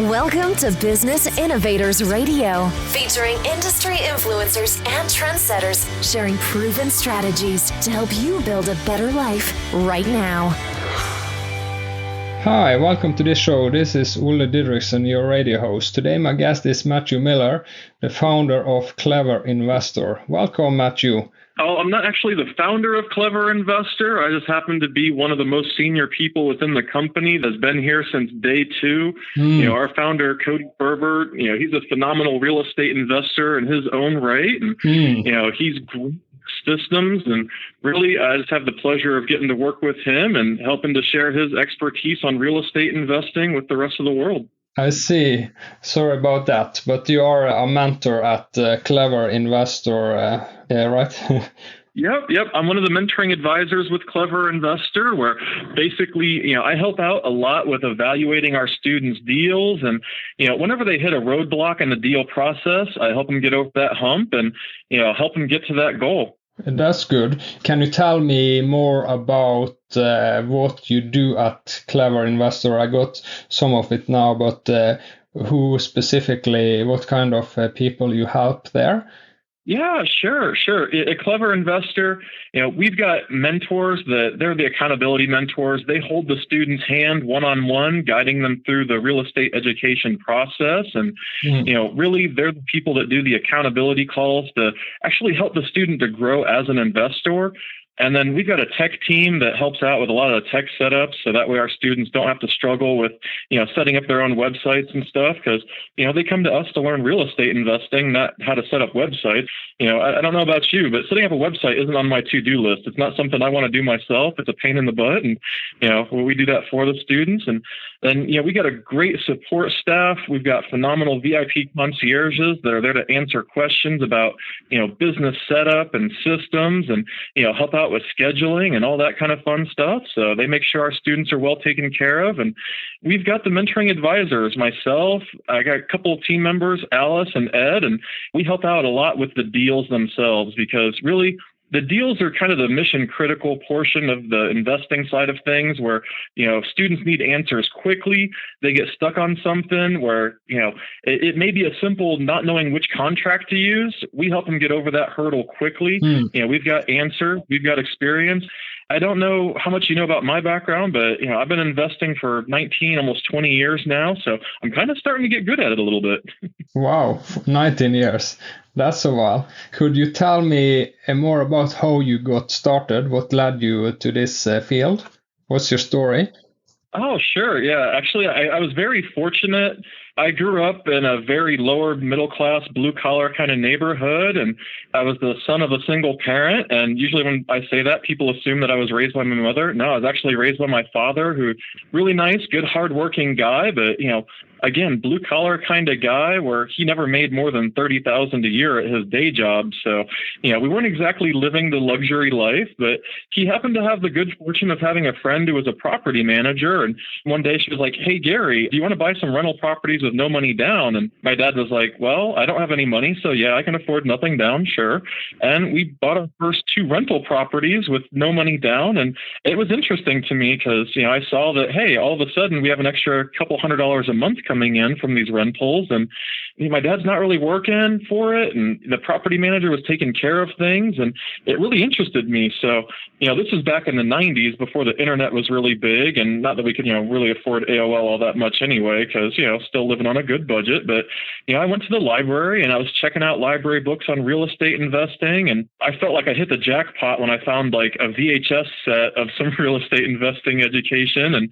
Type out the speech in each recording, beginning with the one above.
Welcome to Business Innovators Radio, featuring industry influencers and trendsetters sharing proven strategies to help you build a better life right now. Hi, welcome to this show. This is Ole Didriksen, your radio host. Today my guest is Matthew Miller, the founder of Clever Investor. Welcome, Matthew. Oh, I'm not actually the founder of Clever Investor. I just happen to be one of the most senior people within the company that's been here since day two. Our founder, Cody Ferber, he's a phenomenal real estate investor in his own right. And, he's great systems. And really, I just have the pleasure of getting to work with him and helping to share his expertise on real estate investing with the rest of the world. I see. Sorry about that, but you are a mentor at Clever Investor, right? Yep. I'm one of the mentoring advisors with Clever Investor, where basically, I help out a lot with evaluating our students' deals. And, whenever they hit a roadblock in the deal process, I help them get over that hump and, help them get to that goal. That's good. Can you tell me more about what you do at Clever Investor? I got some of it now, but who specifically, what kind of people you help there? Yeah, sure. At Clever Investor, we've got mentors they're the accountability mentors. They hold the student's hand one-on-one, guiding them through the real estate education process. And, really they're the people that do the accountability calls to actually help the student to grow as an investor. And then we've got a tech team that helps out with a lot of the tech setups. So that way our students don't have to struggle with, setting up their own websites and stuff, because, they come to us to learn real estate investing, not how to set up websites. I don't know about you, but setting up a website isn't on my to-do list. It's not something I want to do myself. It's a pain in the butt. And, we do that for the students. And then, we got a great support staff. We've got phenomenal VIP concierges that are there to answer questions about, business setup and systems and, help out with scheduling and all that kind of fun stuff. So they make sure our students are well taken care of. And we've got the mentoring advisors, myself, I got a couple of team members, Alice and Ed, and we help out a lot with the deals themselves, because really the deals are kind of the mission critical portion of the investing side of things, where, students need answers quickly. They get stuck on something where, it may be a simple not knowing which contract to use. We help them get over that hurdle quickly. We've got answers, we've got experience. I don't know how much you know about my background, but, I've been investing for 19, almost 20 years now. So I'm kind of starting to get good at it a little bit. Wow, 19 years. That's a while. Could you tell me more about how you got started? What led you to this field? What's your story? Oh, sure. Yeah, actually, I was very fortunate. I grew up in a very lower middle class, blue collar kind of neighborhood, and I was the son of a single parent. And usually when I say that, people assume that I was raised by my mother. No, I was actually raised by my father, who really nice, good, hardworking guy, but again, blue collar kind of guy, where he never made more than $30,000 a year at his day job. So, we weren't exactly living the luxury life, but he happened to have the good fortune of having a friend who was a property manager. And one day she was like, "Hey, Gary, do you want to buy some rental properties with no money down?" And my dad was like, "Well, I don't have any money, so yeah, I can afford nothing down, sure." And we bought our first 2 rental properties with no money down. And it was interesting to me because, I saw that, hey, all of a sudden we have an extra couple $100 a month coming in from these rentals. And my dad's not really working for it. And the property manager was taking care of things. And it really interested me. So, this was back in the 90s before the internet was really big. And not that we could, really afford AOL all that much anyway, because, still living on a good budget. But, I went to the library and I was checking out library books on real estate investing. And I felt like I hit the jackpot when I found like a VHS set of some real estate investing education. And,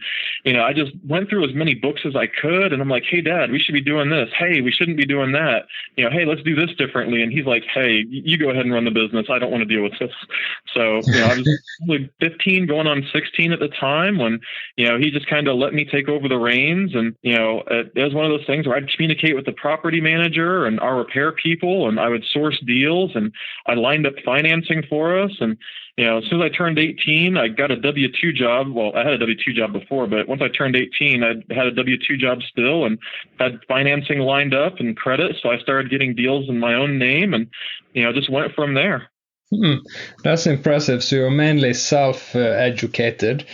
I just went through as many books as I could. And I'm like, "Hey, Dad, we should be doing this. Hey, we shouldn't be doing that. Hey, let's do this differently." And he's like, "Hey, you go ahead and run the business. I don't want to deal with this." So, I was probably 15 going on 16 at the time when, he just kind of let me take over the reins. And, it was one of those things where I'd communicate with the property manager and our repair people, and I would source deals, and I lined up financing for us. And, as soon as I turned 18, I got a W-2 job. Well, I had a W-2 job before, but once I turned 18, I had a W-2 job still and had financing lined up and credit. So I started getting deals in my own name and, just went from there. That's impressive. So you're mainly self-educated.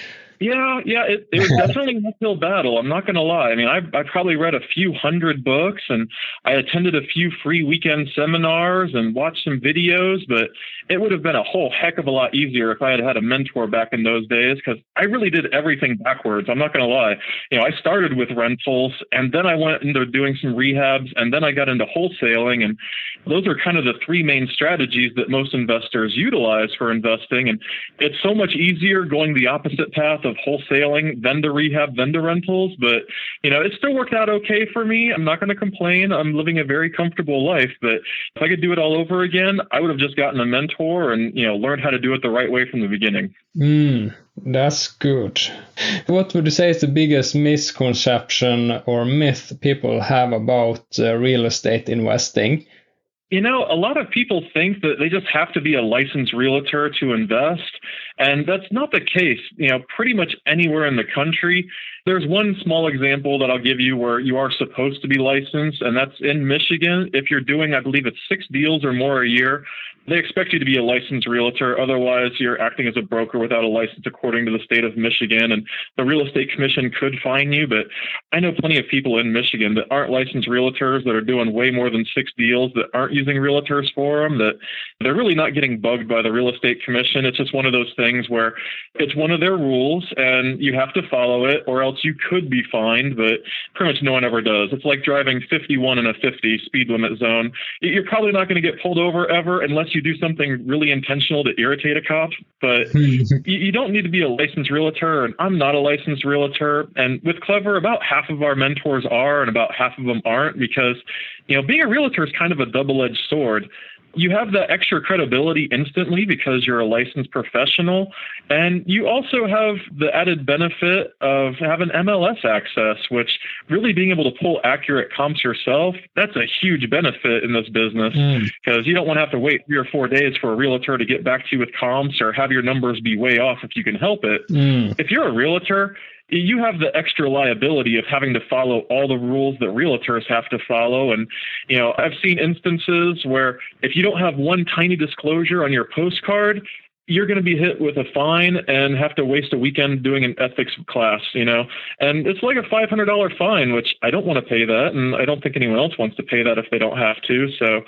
It was definitely an uphill battle. I'm not going to lie. I mean, I probably read a few hundred books, and I attended a few free weekend seminars and watched some videos, but it would have been a whole heck of a lot easier if I had had a mentor back in those days, because I really did everything backwards. I'm not going to lie. I started with rentals, and then I went into doing some rehabs, and then I got into wholesaling, and those are kind of the three main strategies that most investors utilize for investing. And it's so much easier going the opposite path of wholesaling, then to rehab, then to rentals. But, it still worked out okay for me. I'm not going to complain. I'm living a very comfortable life. But if I could do it all over again, I would have just gotten a mentor and, learned how to do it the right way from the beginning. That's good. What would you say is the biggest misconception or myth people have about real estate investing? A lot of people think that they just have to be a licensed realtor to invest, and that's not the case. Pretty much anywhere in the country. There's one small example that I'll give you where you are supposed to be licensed, and that's in Michigan. If you're doing, I believe it's 6 deals or more a year, they expect you to be a licensed realtor. Otherwise, you're acting as a broker without a license according to the state of Michigan, and the real estate commission could fine you. But I know plenty of people in Michigan that aren't licensed realtors that are doing way more than 6 deals that aren't using realtors for them, that they're really not getting bugged by the real estate commission. It's just one of those things where it's one of their rules and you have to follow it, or else you could be fined, but pretty much no one ever does. It's like driving 51 in a 50 speed limit zone. You're probably not going to get pulled over ever unless you do something really intentional to irritate a cop, but you don't need to be a licensed realtor, and I'm not a licensed realtor. And with Clever, about half of our mentors are and about half of them aren't, because being a realtor is kind of a double-edged sword. You have the extra credibility instantly because you're a licensed professional, and you also have the added benefit of having MLS access, which really being able to pull accurate comps yourself, that's a huge benefit in this business, because you don't want to have to wait 3 or 4 days for a realtor to get back to you with comps or have your numbers be way off if you can help it. If you're a realtor, you have the extra liability of having to follow all the rules that realtors have to follow. And, I've seen instances where if you don't have one tiny disclosure on your postcard, you're going to be hit with a fine and have to waste a weekend doing an ethics class, and it's like a $500 fine, which I don't want to pay that. And I don't think anyone else wants to pay that if they don't have to. So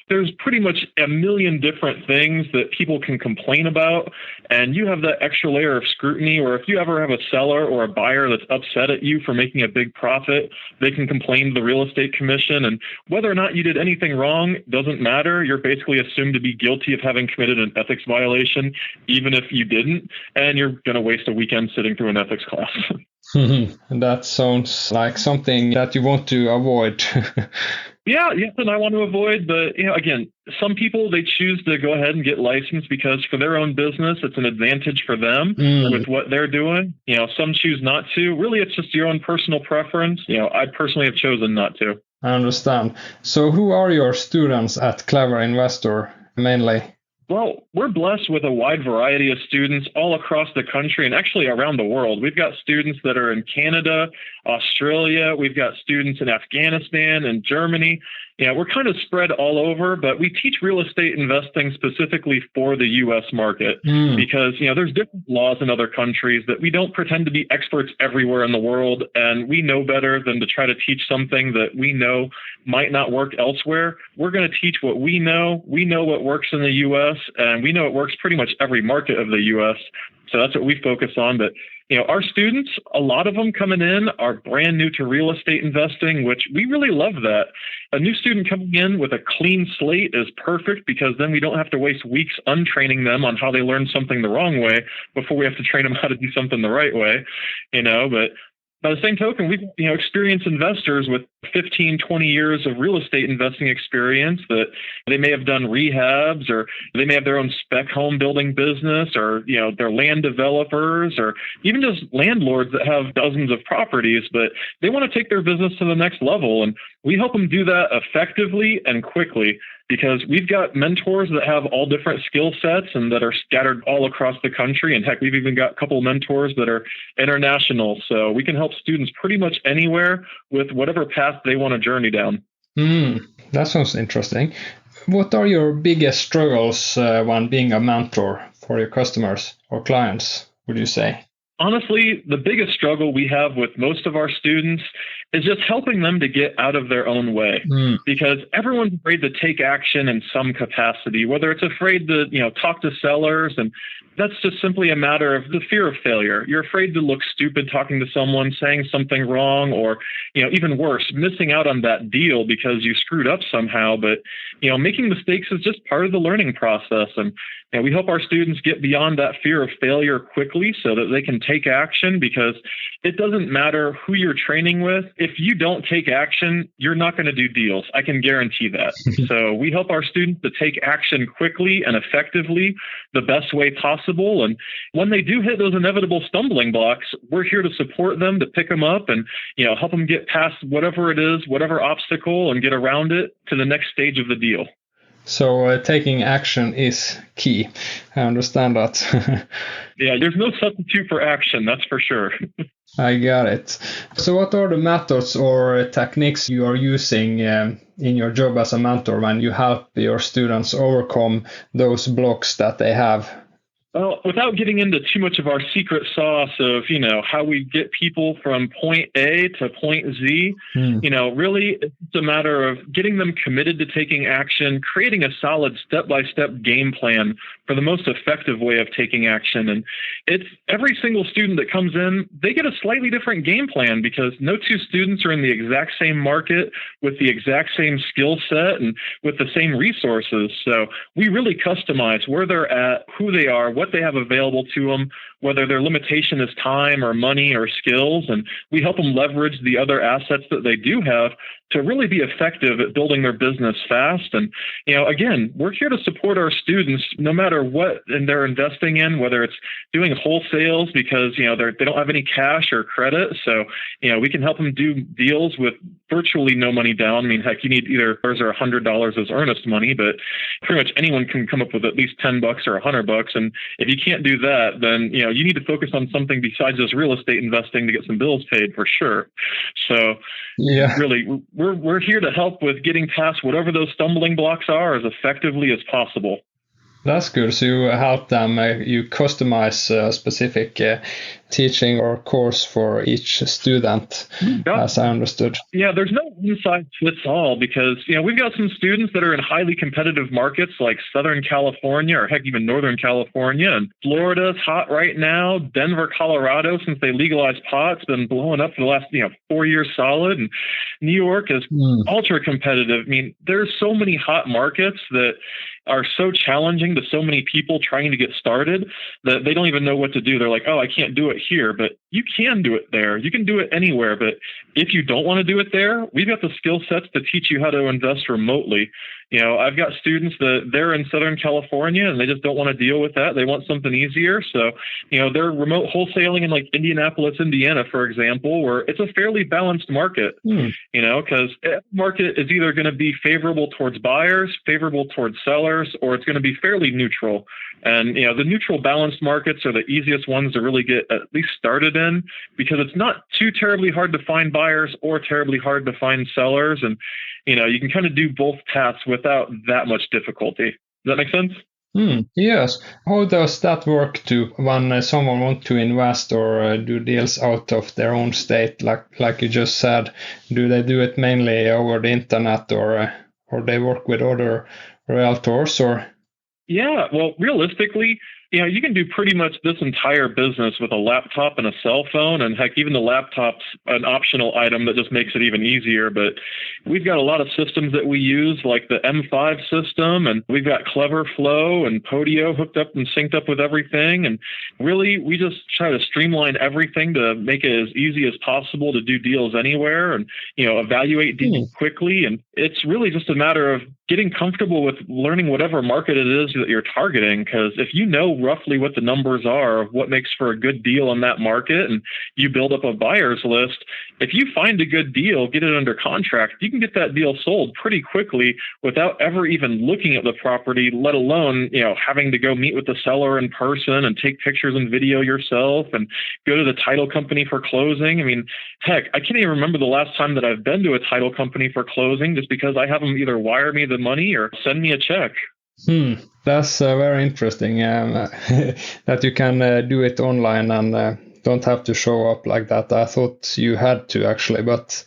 there's pretty much a million different things that people can complain about. And you have that extra layer of scrutiny, or if you ever have a seller or a buyer that's upset at you for making a big profit, they can complain to the real estate commission. And whether or not you did anything wrong doesn't matter. You're basically assumed to be guilty of having committed an ethics violation, even if you didn't, and you're going to waste a weekend sitting through an ethics class. That sounds like something that you want to avoid. Yes, and I want to avoid. But again, some people, they choose to go ahead and get licensed because for their own business, it's an advantage for them with what they're doing. Some choose not to. Really, it's just your own personal preference. I personally have chosen not to. I understand. So who are your students at Clever Investor mainly? Well, we're blessed with a wide variety of students all across the country and actually around the world. We've got students that are in Canada, Australia. We've got students in Afghanistan and Germany. We're kind of spread all over, but we teach real estate investing specifically for the U.S. market because, there's different laws in other countries that we don't pretend to be experts everywhere in the world. And we know better than to try to teach something that we know might not work elsewhere. We're going to teach what we know. We know what works in the U.S. and we know it works pretty much every market of the U.S. So that's what we focus on. But our students, a lot of them coming in are brand new to real estate investing, which we really love that. A new student coming in with a clean slate is perfect because then we don't have to waste weeks untraining them on how they learned something the wrong way before we have to train them how to do something the right way, But by the same token, we've experienced investors with 15, 20 years of real estate investing experience that they may have done rehabs, or they may have their own spec home building business, or they're land developers, or even just landlords that have dozens of properties, but they want to take their business to the next level. And we help them do that effectively and quickly, because we've got mentors that have all different skill sets and that are scattered all across the country. And heck, we've even got a couple of mentors that are international. So we can help students pretty much anywhere with whatever path they want to journey down. That sounds interesting. What are your biggest struggles when being a mentor for your customers or clients, would you say? Honestly, the biggest struggle we have with most of our students is just helping them to get out of their own way, because everyone's afraid to take action in some capacity, whether it's afraid to, talk to sellers, and that's just simply a matter of the fear of failure. You're afraid to look stupid talking to someone, saying something wrong, or, even worse, missing out on that deal because you screwed up somehow. But, making mistakes is just part of the learning process. And we help our students get beyond that fear of failure quickly so that they can take action, because it doesn't matter who you're training with. If you don't take action, you're not going to do deals. I can guarantee that. So we help our students to take action quickly and effectively, the best way possible. And when they do hit those inevitable stumbling blocks, we're here to support them, to pick them up and, help them get past whatever it is, whatever obstacle, and get around it to the next stage of the deal. So taking action is key. I understand that. Yeah, there's no substitute for action, that's for sure. I got it. So what are the methods or techniques you are using in your job as a mentor when you help your students overcome those blocks that they have? Well, without getting into too much of our secret sauce of, how we get people from point A to point Z, really it's a matter of getting them committed to taking action, creating a solid step-by-step game plan for the most effective way of taking action. And it's every single student that comes in, they get a slightly different game plan, because no two students are in the exact same market with the exact same skill set and with the same resources. So we really customize where they're at, who they are, what they have available to them, whether their limitation is time or money or skills, and we help them leverage the other assets that they do have to really be effective at building their business fast. And, again, we're here to support our students no matter what they're investing in, whether it's doing wholesales because, they don't have any cash or credit. So, we can help them do deals with virtually no money down. I mean, heck, you need either $100 or $100 as earnest money, but pretty much anyone can come up with at least $10 or $100. And if you can't do that, then, you need to focus on something besides just real estate investing to get some bills paid for sure. So really, we're here to help with getting past whatever those stumbling blocks are as effectively as possible. That's good. So you help them, you customize a specific teaching or course for each student, as I understood. Yeah, there's no one size fits all, because, we've got some students that are in highly competitive markets like Southern California, or heck, even Northern California, and Florida's hot right now. Denver, Colorado, since they legalized pot's been blowing up for the last, 4 years solid. And New York is ultra competitive. I mean, there's so many hot markets that are so challenging to so many people trying to get started that they don't even know what to do. They're like, oh, I can't do it here, but you can do it there. You can do it anywhere. But if you don't want to do it there, we've got the skill sets to teach you how to invest remotely. I've got students that they're in Southern California and they just don't want to deal with that. They want something easier. So, they're remote wholesaling in like Indianapolis, Indiana, for example, where it's a fairly balanced market, because market is either going to be favorable towards buyers, favorable towards sellers, or it's going to be fairly neutral. And, the neutral balanced markets are the easiest ones to really get at least started in, because it's not too terribly hard to find buyers or terribly hard to find sellers. And, you can kind of do both paths without that much difficulty. Does that make sense? Yes. How does that work when someone wants to invest or do deals out of their own state, like you just said? Do they do it mainly over the internet, or they work with other realtors, or? Yeah, well, realistically, you can do pretty much this entire business with a laptop and a cell phone. And heck, even the laptop's an optional item that just makes it even easier. But we've got a lot of systems that we use, like the M5 system, and we've got Clever Flow and Podio hooked up and synced up with everything. And really, we just try to streamline everything to make it as easy as possible to do deals anywhere and, evaluate deals quickly. And it's really just a matter of getting comfortable with learning whatever market it is that you're targeting. Because if you know roughly what the numbers are of what makes for a good deal in that market, and you build up a buyer's list, if you find a good deal, get it under contract, you can get that deal sold pretty quickly without ever even looking at the property, let alone, having to go meet with the seller in person and take pictures and video yourself and go to the title company for closing. I mean, heck, I can't even remember the last time that I've been to a title company for closing, just because I have them either wire me the money or send me a check. That's very interesting that you can do it online and don't have to show up like that. I thought you had to actually, but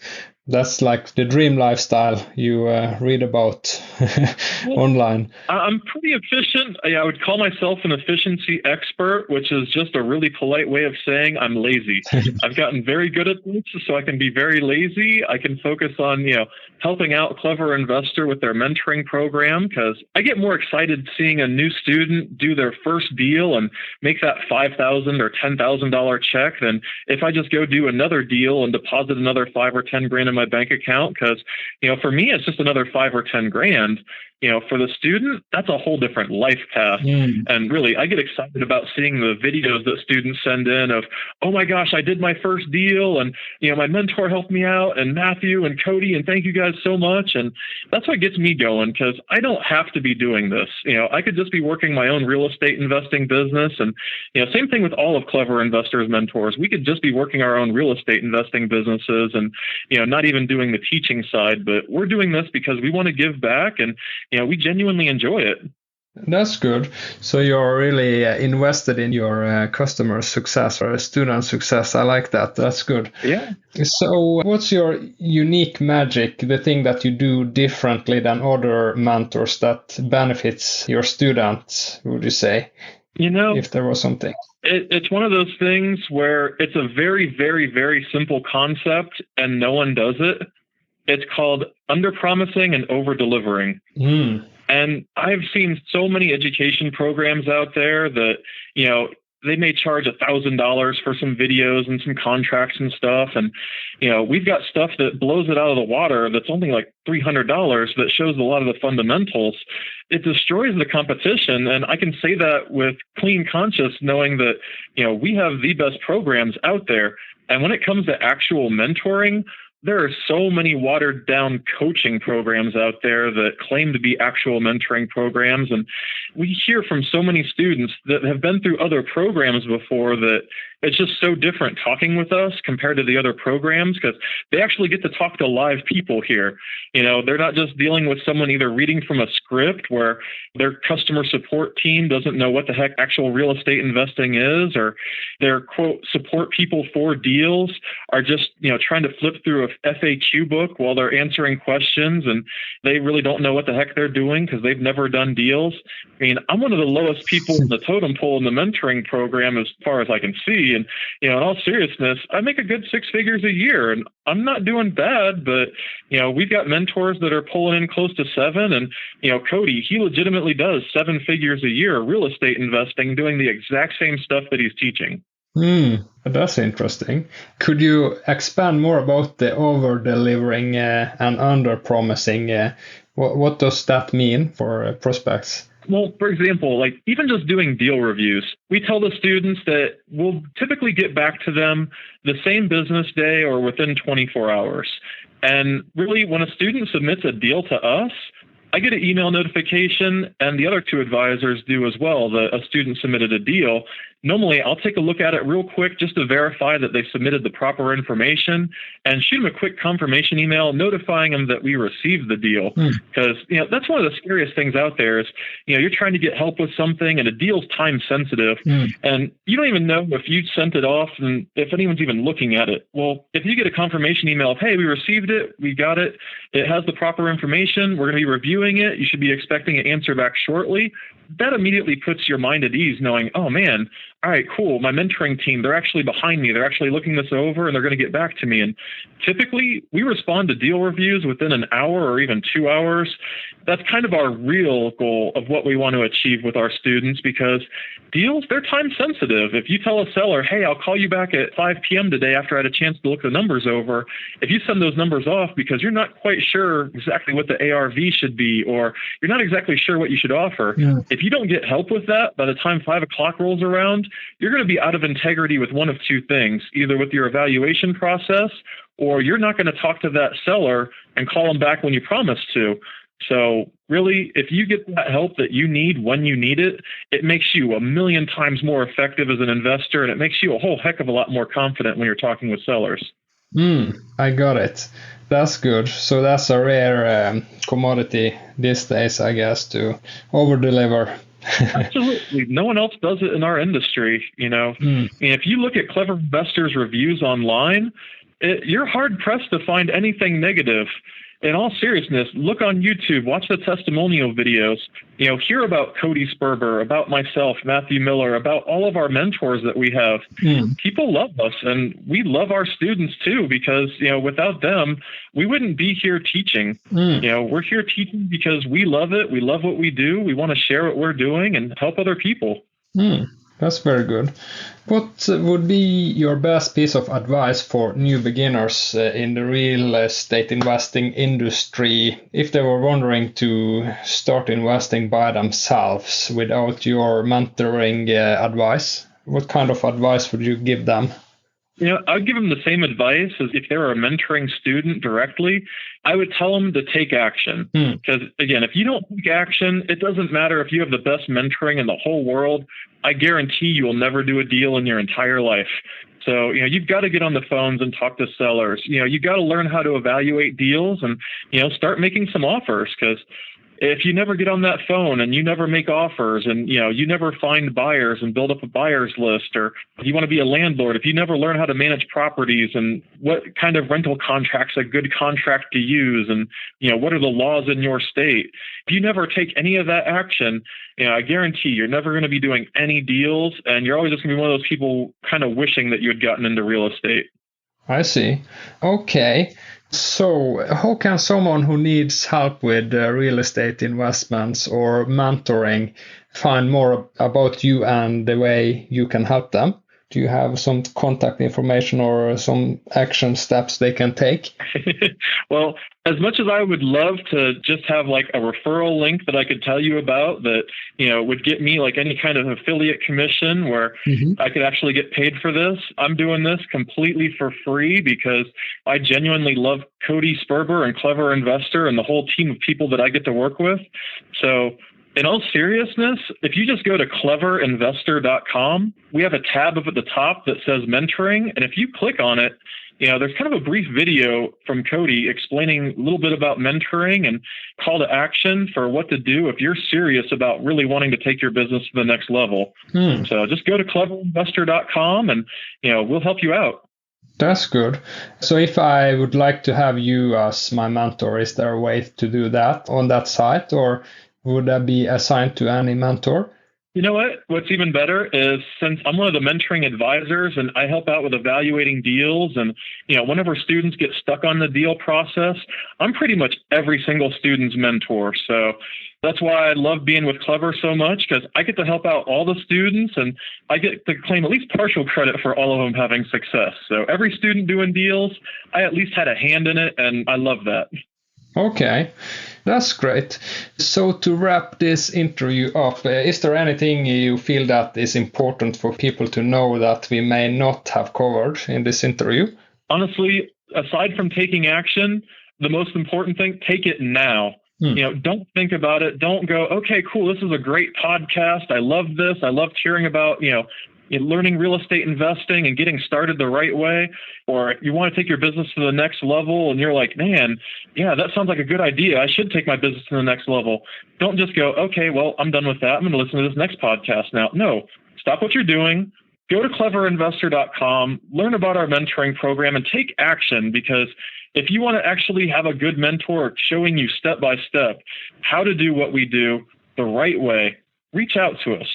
that's like the dream lifestyle you read about online. I'm pretty efficient. I would call myself an efficiency expert, which is just a really polite way of saying I'm lazy. I've gotten very good at this, so I can be very lazy. I can focus on, helping out Clever Investor with their mentoring program, because I get more excited seeing a new student do their first deal and make that $5,000 or $10,000 check than if I just go do another deal and deposit another $5 or $10,000 in my bank account. Because, for me, it's just another $5 or $10,000. For the student, that's a whole different life path. And really, I get excited about seeing the videos that students send in of, oh my gosh, I did my first deal and, my mentor helped me out, and Matthew and Cody, and thank you guys so much. And that's what gets me going, because I don't have to be doing this. I could just be working my own real estate investing business. And, same thing with all of Clever Investors mentors. We could just be working our own real estate investing businesses and, not even doing the teaching side, but we're doing this because we want to give back, and, we genuinely enjoy it. That's good. So you're really invested in your customer success or student success. I like that. That's good. Yeah. So what's your unique magic, the thing that you do differently than other mentors that benefits your students, would you say? If there was something. It's one of those things where it's a very, very, very simple concept and no one does it. It's called under-promising and over-delivering. And I've seen so many education programs out there that, they may charge $1,000 for some videos and some contracts and stuff. And, we've got stuff that blows it out of the water that's only like $300 that shows a lot of the fundamentals. It destroys the competition. And I can say that with clean conscience, knowing that, we have the best programs out there. And when it comes to actual mentoring, there are so many watered down coaching programs out there that claim to be actual mentoring programs. And we hear from so many students that have been through other programs before that it's just so different talking with us compared to the other programs, because they actually get to talk to live people here. They're not just dealing with someone either reading from a script where their customer support team doesn't know what the heck actual real estate investing is, or their quote support people for deals are just, trying to flip through a FAQ book while they're answering questions, and they really don't know what the heck they're doing because they've never done deals. I'm one of the lowest people in the totem pole in the mentoring program as far as I can see. And, in all seriousness, I make a good 6 figures a year, and I'm not doing bad, but, we've got mentors that are pulling in close to 7. And, Cody, he legitimately does 7 figures a year real estate investing, doing the exact same stuff that he's teaching. That's interesting. Could you expand more about the over-delivering and under-promising? What does that mean for prospects? Well, for example, like even just doing deal reviews, we tell the students that we'll typically get back to them the same business day or within 24 hours. And really, when a student submits a deal to us, I get an email notification, and the other 2 advisors do as well, that a student submitted a deal. Normally, I'll take a look at it real quick just to verify that they submitted the proper information and shoot them a quick confirmation email notifying them that we received the deal. Because, that's one of the scariest things out there is, you're trying to get help with something and a deal's time sensitive and you don't even know if you sent it off and if anyone's even looking at it. Well, if you get a confirmation email of, hey, we received it, we got it, it has the proper information, we're going to be reviewing it, you should be expecting an answer back shortly. That immediately puts your mind at ease knowing, oh man, all right, cool. My mentoring team, they're actually behind me. They're actually looking this over and they're going to get back to me. And typically we respond to deal reviews within an hour or even 2 hours. That's kind of our real goal of what we want to achieve with our students, because deals, they're time sensitive. If you tell a seller, hey, I'll call you back at 5 p.m. today after I had a chance to look the numbers over, if you send those numbers off because you're not quite sure exactly what the ARV should be, or you're not exactly sure what you should offer, if you don't get help with that by the time 5 o'clock rolls around, you're going to be out of integrity with one of 2 things, either with your evaluation process, or you're not going to talk to that seller and call them back when you promised to. So really, if you get that help that you need when you need it, it makes you a million times more effective as an investor, and it makes you a whole heck of a lot more confident when you're talking with sellers. I got it. That's good. So that's a rare commodity these days, I guess, to over-deliver. Absolutely. No one else does it in our industry. And if you look at Clever Investors reviews online, you're hard pressed to find anything negative. In all seriousness, look on YouTube, watch the testimonial videos, hear about Cody Sperber, about myself, Matthew Miller, about all of our mentors that we have. People love us, and we love our students too, because, without them, we wouldn't be here teaching. We're here teaching because we love it. We love what we do. We want to share what we're doing and help other people. That's very good. What would be your best piece of advice for new beginners in the real estate investing industry if they were wondering to start investing by themselves without your mentoring advice? What kind of advice would you give them? I'd give them the same advice as if they were a mentoring student directly. I would tell them to take action. Because, again, if you don't take action, it doesn't matter if you have the best mentoring in the whole world. I guarantee you will never do a deal in your entire life. So, you've got to get on the phones and talk to sellers. You've got to learn how to evaluate deals and, start making some offers. Because if you never get on that phone and you never make offers and, you never find buyers and build up a buyer's list, or if you want to be a landlord, if you never learn how to manage properties and what kind of rental contract's a good contract to use and, what are the laws in your state, if you never take any of that action, I guarantee you're never going to be doing any deals, and you're always just going to be one of those people kind of wishing that you had gotten into real estate. I see. Okay. So how can someone who needs help with real estate investments or mentoring find more about you and the way you can help them? Do you have some contact information or some action steps they can take? Well, as much as I would love to just have like a referral link that I could tell you about that, would get me like any kind of affiliate commission where I could actually get paid for this, I'm doing this completely for free because I genuinely love Cody Sperber and Clever Investor and the whole team of people that I get to work with. So in all seriousness, if you just go to cleverinvestor.com, we have a tab up at the top that says mentoring. And if you click on it, there's kind of a brief video from Cody explaining a little bit about mentoring and call to action for what to do if you're serious about really wanting to take your business to the next level. So just go to cleverinvestor.com and, we'll help you out. That's good. So if I would like to have you as my mentor, is there a way to do that on that site, or would that be assigned to any mentor? You know what? What's even better is since I'm one of the mentoring advisors and I help out with evaluating deals and, whenever students get stuck on the deal process, I'm pretty much every single student's mentor. So that's why I love being with Clever so much, because I get to help out all the students and I get to claim at least partial credit for all of them having success. So every student doing deals, I at least had a hand in it, and I love that. Okay, that's great. So to wrap this interview up, is there anything you feel that is important for people to know that we may not have covered in this interview? Honestly, aside from taking action, the most important thing, take it now. Don't think about it. Don't go, okay, cool, this is a great podcast. I love this. I love hearing about, learning real estate investing and getting started the right way. Or if you want to take your business to the next level and you're like, man, yeah, that sounds like a good idea. I should take my business to the next level. Don't just go, okay, well, I'm done with that. I'm going to listen to this next podcast now. No, stop what you're doing. Go to cleverinvestor.com, learn about our mentoring program, and take action, because if you want to actually have a good mentor showing you step by step how to do what we do the right way, reach out to us.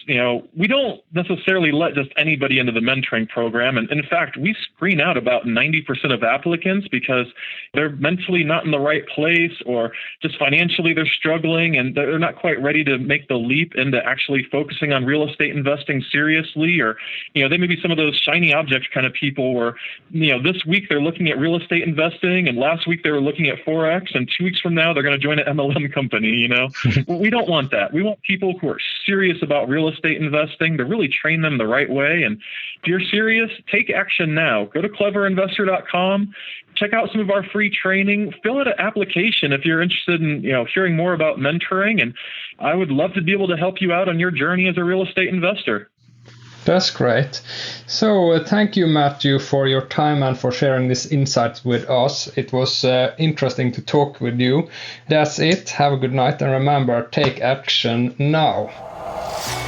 We don't necessarily let just anybody into the mentoring program. And in fact, we screen out about 90% of applicants because they're mentally not in the right place, or just financially they're struggling and they're not quite ready to make the leap into actually focusing on real estate investing seriously. Or, they may be some of those shiny object kind of people where, this week they're looking at real estate investing and last week they were looking at Forex and 2 weeks from now they're going to join an MLM company. We don't want that. We want people who are serious about real estate investing to really train them the right way. And if you're serious, take action now. Go to cleverinvestor.com, check out some of our free training, fill out an application if you're interested in, hearing more about mentoring. And I would love to be able to help you out on your journey as a real estate investor. That's great. So thank you, Matthew, for your time and for sharing this insight with us. It was interesting to talk with you. That's it. Have a good night. And remember, take action now.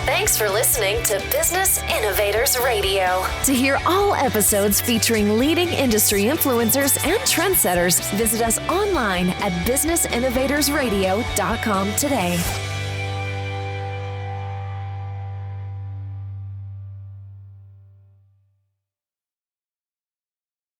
Thanks for listening to Business Innovators Radio. To hear all episodes featuring leading industry influencers and trendsetters, visit us online at businessinnovatorsradio.com today.